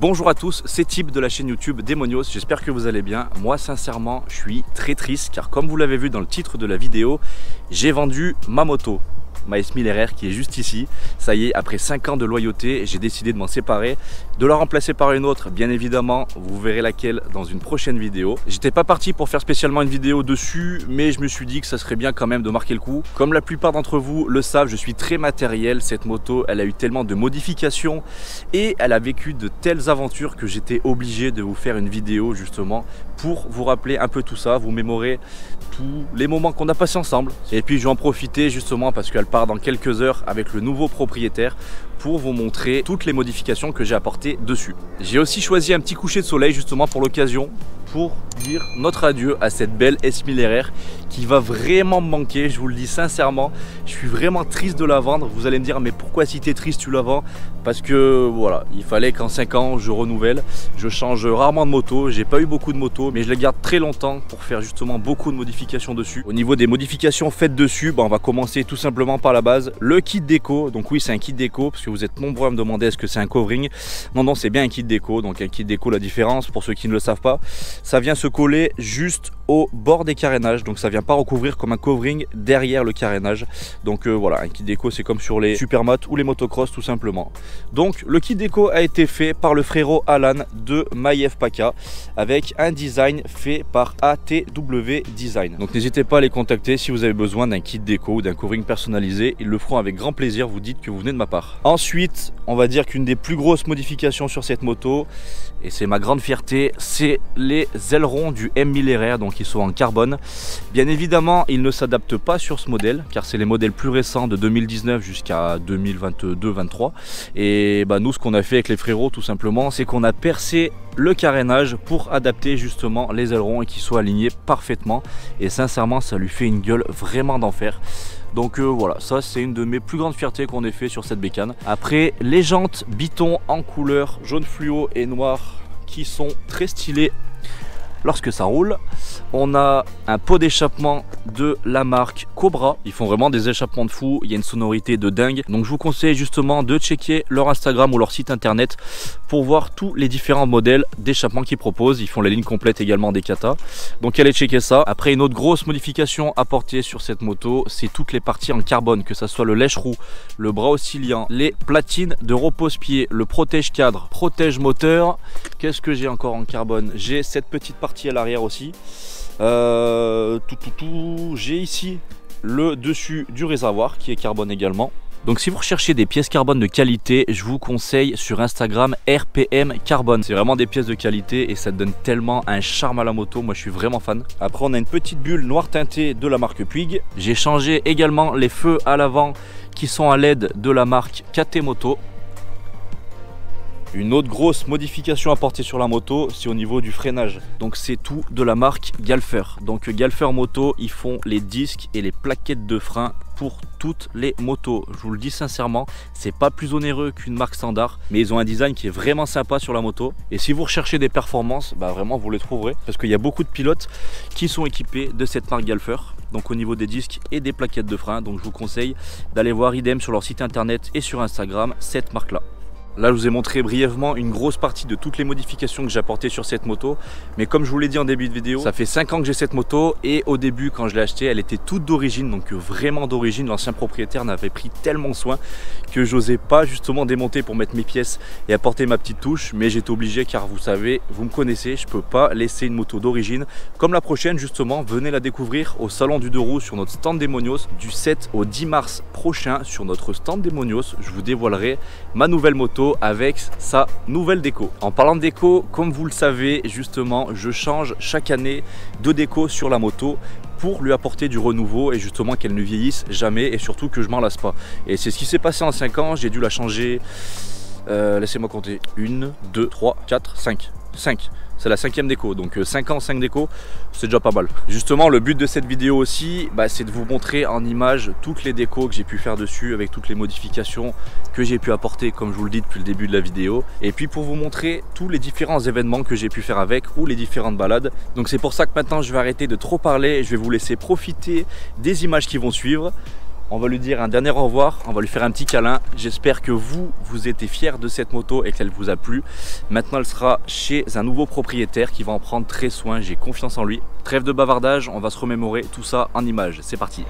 Bonjour à tous, c'est Tib de la chaîne YouTube Demonios, j'espère que vous allez bien. Moi sincèrement je suis très triste car comme vous l'avez vu dans le titre de la vidéo, j'ai vendu ma moto, ma S1000 RR qui est juste ici. Ça y est, après 5 ans de loyauté, j'ai décidé de m'en séparer, de la remplacer par une autre, bien évidemment, vous verrez laquelle dans une prochaine vidéo. J'étais pas parti pour faire spécialement une vidéo dessus, mais je me suis dit que ça serait bien quand même de marquer le coup. Comme la plupart d'entre vous le savent, je suis très matériel, cette moto, elle a eu tellement de modifications et elle a vécu de telles aventures que j'étais obligé de vous faire une vidéo justement pour vous rappeler un peu tout ça, vous mémorer tous les moments qu'on a passés ensemble. Et puis je vais en profiter justement parce qu'elle part dans quelques heures avec le nouveau propriétaire pour vous montrer toutes les modifications que j'ai apportées dessus. J'ai aussi choisi un petit coucher de soleil justement pour l'occasion, pour dire notre adieu à cette belle S1000 RR qui va vraiment me manquer, je vous le dis sincèrement. Je suis vraiment triste de la vendre. Vous allez me dire mais pourquoi si tu es triste tu la vends? Parce que voilà, il fallait qu'en 5 ans je renouvelle. Je change rarement de moto, j'ai pas eu beaucoup de motos, mais je les garde très longtemps pour faire justement beaucoup de modifications dessus. Au niveau des modifications faites dessus, on va commencer tout simplement par la base, le kit déco. Donc oui, c'est un kit déco parce que vous êtes nombreux à me demander est-ce que c'est un covering. Non, c'est bien un kit déco. Donc un kit déco, la différence pour ceux qui ne le savent pas, ça vient se coller juste au bord des carénages, donc ça vient pas recouvrir comme un covering derrière le carénage. Donc voilà, un kit déco c'est comme sur les supermotos ou les motocross tout simplement. Donc le kit déco a été fait par le frérot Alan de Maïef Paka avec un design fait par ATW Design. Donc n'hésitez pas à les contacter si vous avez besoin d'un kit déco ou d'un covering personnalisé, ils le feront avec grand plaisir, vous dites que vous venez de ma part. Ensuite, on va dire qu'une des plus grosses modifications sur cette moto, et c'est ma grande fierté, c'est les ailerons du M1000 RR, donc ils sont en carbone. Bien évidemment, ils ne s'adaptent pas sur ce modèle, car c'est les modèles plus récents de 2019 jusqu'à 2022-23. Et nous, ce qu'on a fait avec les frérots, tout simplement, c'est qu'on a percé le carénage pour adapter justement les ailerons et qu'ils soient alignés parfaitement. Et sincèrement, ça lui fait une gueule vraiment d'enfer. Donc voilà, ça c'est une de mes plus grandes fiertés qu'on ait fait sur cette bécane. Après, les jantes Biton en couleur jaune fluo et noir qui sont très stylées lorsque ça roule. On a un pot d'échappement de la marque Cobra. Ils font vraiment des échappements de fou. Il y a une sonorité de dingue. Donc je vous conseille justement de checker leur Instagram ou leur site internet pour voir tous les différents modèles d'échappement qu'ils proposent. Ils font la ligne complète également des Kata. Donc allez checker ça. Après, une autre grosse modification apportée sur cette moto, c'est toutes les parties en carbone, que ce soit le lèche-roue, le bras oscillant, les platines de repose-pied, le protège-cadre, protège-moteur. Qu'est-ce que j'ai encore en carbone? J'ai cette petite partie à l'arrière aussi. J'ai ici le dessus du réservoir qui est carbone également. Donc si vous recherchez des pièces carbone de qualité, je vous conseille sur Instagram RPM Carbone. C'est vraiment des pièces de qualité et ça donne tellement un charme à la moto, moi je suis vraiment fan. Après on a une petite bulle noire teintée de la marque Puig. J'ai changé également les feux à l'avant qui sont à LED de la marque KT Moto. Une autre grosse modification apportée sur la moto, c'est au niveau du freinage. Donc c'est tout de la marque Galfer. Donc Galfer Moto, ils font les disques et les plaquettes de frein pour toutes les motos. Je vous le dis sincèrement, c'est pas plus onéreux qu'une marque standard, mais ils ont un design qui est vraiment sympa sur la moto. Et si vous recherchez des performances, vraiment vous les trouverez, parce qu'il y a beaucoup de pilotes qui sont équipés de cette marque Galfer. Donc au niveau des disques et des plaquettes de frein. Donc je vous conseille d'aller voir idem sur leur site internet et sur Instagram cette marque là. Là, je vous ai montré brièvement une grosse partie de toutes les modifications que j'ai apportées sur cette moto. Mais comme je vous l'ai dit en début de vidéo, ça fait 5 ans que j'ai cette moto. Et au début, quand je l'ai achetée, elle était toute d'origine. Donc vraiment d'origine. L'ancien propriétaire n'avait pris tellement soin que j'osais pas justement démonter pour mettre mes pièces et apporter ma petite touche. Mais j'étais obligé car vous savez, vous me connaissez, je peux pas laisser une moto d'origine. Comme la prochaine justement, venez la découvrir au salon du 2 roues sur notre stand Demonios. Du 7 au 10 mars prochain sur notre stand Demonios, je vous dévoilerai ma nouvelle moto avec sa nouvelle déco. En parlant de déco, comme vous le savez justement, je change chaque année de déco sur la moto pour lui apporter du renouveau et justement qu'elle ne vieillisse jamais et surtout que je m'en lasse pas. Et c'est ce qui s'est passé en 5 ans, j'ai dû la changer, laissez-moi compter, 1, 2, 3, 4, 5. C'est la 5e déco, donc 5 ans, 5 décos, c'est déjà pas mal. Justement, le but de cette vidéo aussi, c'est de vous montrer en image toutes les décos que j'ai pu faire dessus, avec toutes les modifications que j'ai pu apporter, comme je vous le dis depuis le début de la vidéo. Et puis pour vous montrer tous les différents événements que j'ai pu faire avec, ou les différentes balades. Donc c'est pour ça que maintenant je vais arrêter de trop parler, je vais vous laisser profiter des images qui vont suivre. On va lui dire un dernier au revoir, on va lui faire un petit câlin. J'espère que vous étiez fiers de cette moto et qu'elle vous a plu. Maintenant, elle sera chez un nouveau propriétaire qui va en prendre très soin. J'ai confiance en lui. Trêve de bavardage, on va se remémorer tout ça en images. C'est parti.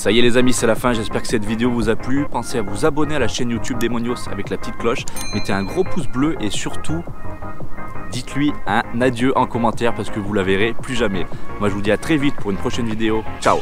Ça y est les amis, c'est la fin, j'espère que cette vidéo vous a plu. Pensez à vous abonner à la chaîne YouTube Demonios avec la petite cloche. Mettez un gros pouce bleu et surtout, dites-lui un adieu en commentaire parce que vous la verrez plus jamais. Moi je vous dis à très vite pour une prochaine vidéo. Ciao.